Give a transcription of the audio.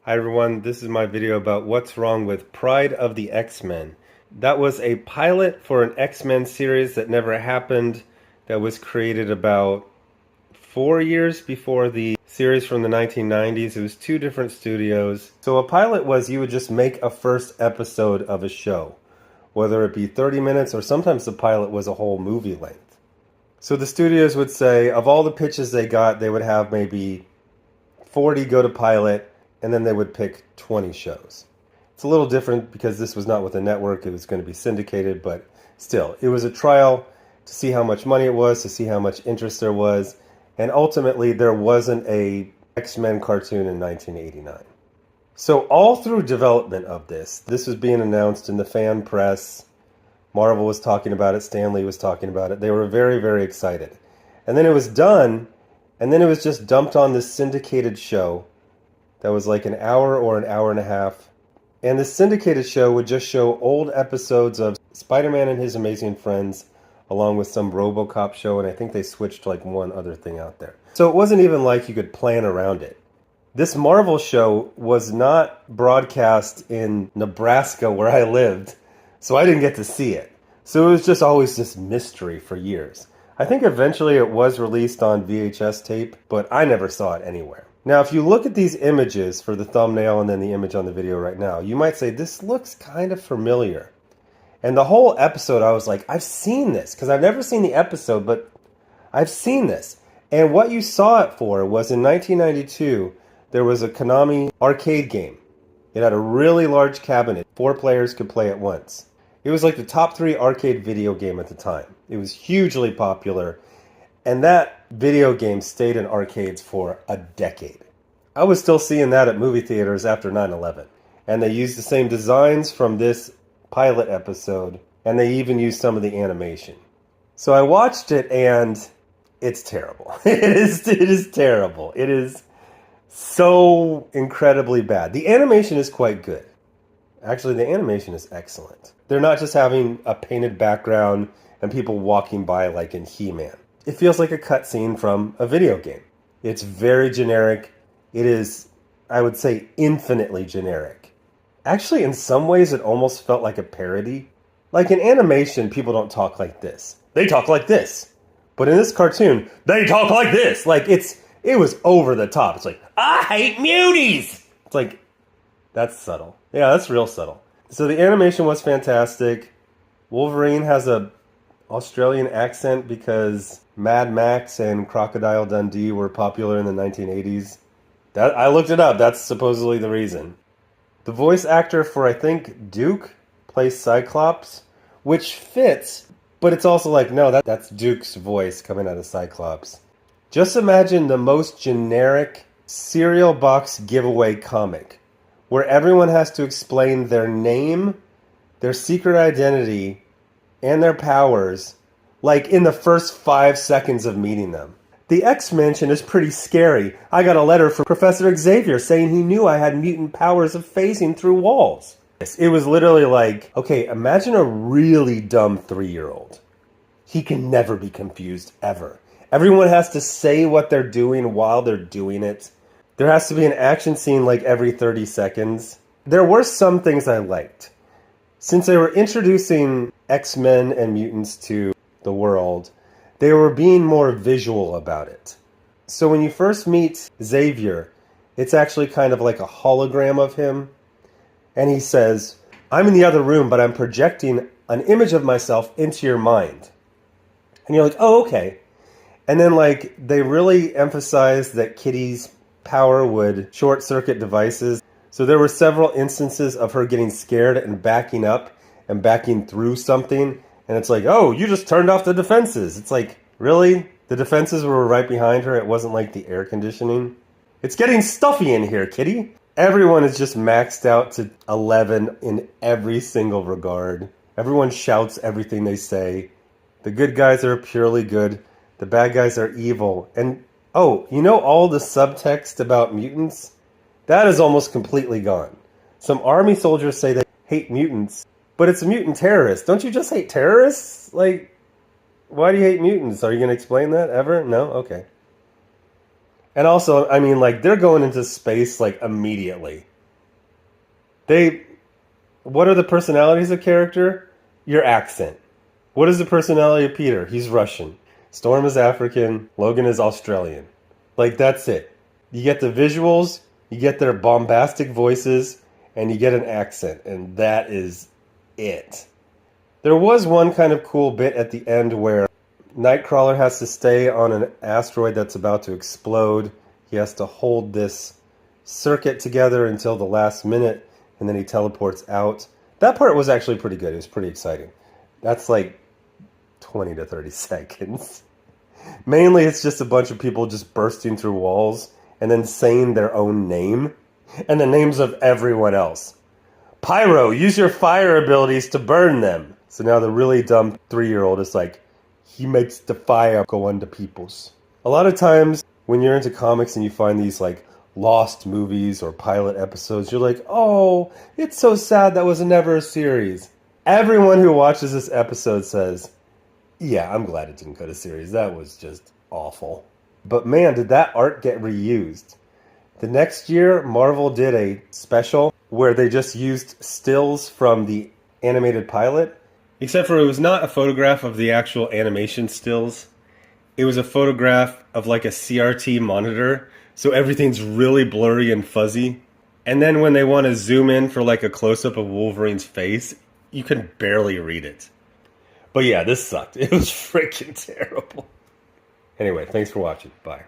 Hi everyone, this is my video about what's wrong with Pride of the X-Men. That was a pilot for an X-Men series that never happened, that was created about 4 years before the series from the 1990s. It was two different studios. So a pilot was you would just make a first episode of a show, whether it be 30 minutes or sometimes the pilot was a whole movie length. So the studios would say of all the pitches they got, they would have maybe 40 go to pilot, and then they would pick 20 shows. It's a little different because this was not with a network, it was going to be syndicated, but still, it was a trial to see how much money it was, to see how much interest there was, and ultimately there wasn't a X-Men cartoon in 1989. So all through development of this was being announced in the fan press. Marvel was talking about it, Stan Lee was talking about it. They were very, very excited. And then it was done, and then it was just dumped on this syndicated show that was like an hour or an hour and a half. And the syndicated show would just show old episodes of Spider-Man and His Amazing Friends, along with some RoboCop show, and I think they switched like one other thing out there. So it wasn't even like you could plan around it. This Marvel show was not broadcast in Nebraska where I lived, so I didn't get to see it. So it was just always this mystery for years. I think eventually it was released on VHS tape, but I never saw it anywhere. Now, if you look at these images for the thumbnail and then the image on the video right now, you might say, this looks kind of familiar. And the whole episode, I was like, I've seen this, because I've never seen the episode, but I've seen this. And what you saw it for was in 1992, there was a Konami arcade game. It had a really large cabinet. 4 players could play at once. It was like the top 3 arcade video game at the time. It was hugely popular. And that video game stayed in arcades for a decade. I was still seeing that at movie theaters after 9/11. And they used the same designs from this pilot episode, and they even used some of the animation. So I watched it, and it's terrible. It is terrible. It is so incredibly bad. The animation is quite good. Actually, the animation is excellent. They're not just having a painted background and people walking by like in He-Man. It feels like a cutscene from a video game. It's very generic. It is, I would say, infinitely generic. Actually, in some ways, it almost felt like a parody. Like in animation, people don't talk like this. They talk like this. But in this cartoon, they talk like this. Like, it was over the top. It's like, I hate muties! It's like, that's subtle. Yeah, that's real subtle. So the animation was fantastic. Wolverine has a Australian accent because Mad Max and Crocodile Dundee were popular in the 1980s. I looked it up. That's supposedly the reason. The voice actor for, I think, Duke plays Cyclops, which fits, but it's also like, no, that's Duke's voice coming out of Cyclops. Just imagine the most generic cereal box giveaway comic where everyone has to explain their name, their secret identity, and their powers, like in the first 5 seconds of meeting them. The X-Mansion is pretty scary. I got a letter from Professor Xavier saying he knew I had mutant powers of phasing through walls. It was literally like, okay, imagine a really dumb 3-year-old. He can never be confused, ever. Everyone has to say what they're doing while they're doing it. There has to be an action scene like every 30 seconds. There were some things I liked. Since they were introducing X-Men and mutants to the world, they were being more visual about it. So when you first meet Xavier, it's actually kind of like a hologram of him. And he says, I'm in the other room, but I'm projecting an image of myself into your mind. And you're like, oh, okay. And then like they really emphasized that Kitty's power would short-circuit devices. So there were several instances of her getting scared and backing up and backing through something. And it's like, oh, you just turned off the defenses. It's like, really? The defenses were right behind her. It wasn't like the air conditioning. It's getting stuffy in here, Kitty. Everyone is just maxed out to 11 in every single regard. Everyone shouts everything they say. The good guys are purely good. The bad guys are evil. And, oh, you know all the subtext about mutants? That is almost completely gone. Some army soldiers say they hate mutants, but it's a mutant terrorist. Don't you just hate terrorists? Like, why do you hate mutants? Are you going to explain that ever? No? Okay. And also, I mean, like, they're going into space, like, immediately. They, what are the personalities of character? Your accent. What is the personality of Peter? He's Russian. Storm is African. Logan is Australian. Like, that's it. You get the visuals, you get their bombastic voices, and you get an accent, and that is it. There was one kind of cool bit at the end where Nightcrawler has to stay on an asteroid that's about to explode. He has to hold this circuit together until the last minute, and then he teleports out. That part was actually pretty good. It was pretty exciting. That's like 20 to 30 seconds. Mainly it's just a bunch of people just bursting through walls and then saying their own name and the names of everyone else. Pyro, use your fire abilities to burn them. So now the really dumb 3-year-old is like, he makes the fire go onto peoples. A lot of times when you're into comics and you find these like lost movies or pilot episodes, you're like, oh, it's so sad that was never a series. Everyone who watches this episode says, yeah, I'm glad it didn't go to series. That was just awful. But man, did that art get reused. The next year, Marvel did a special where they just used stills from the animated pilot. Except for it was not a photograph of the actual animation stills. It was a photograph of like a CRT monitor. So everything's really blurry and fuzzy. And then when they want to zoom in for like a close-up of Wolverine's face, you can barely read it. But yeah, this sucked. It was freaking terrible. Anyway, thanks for watching. Bye.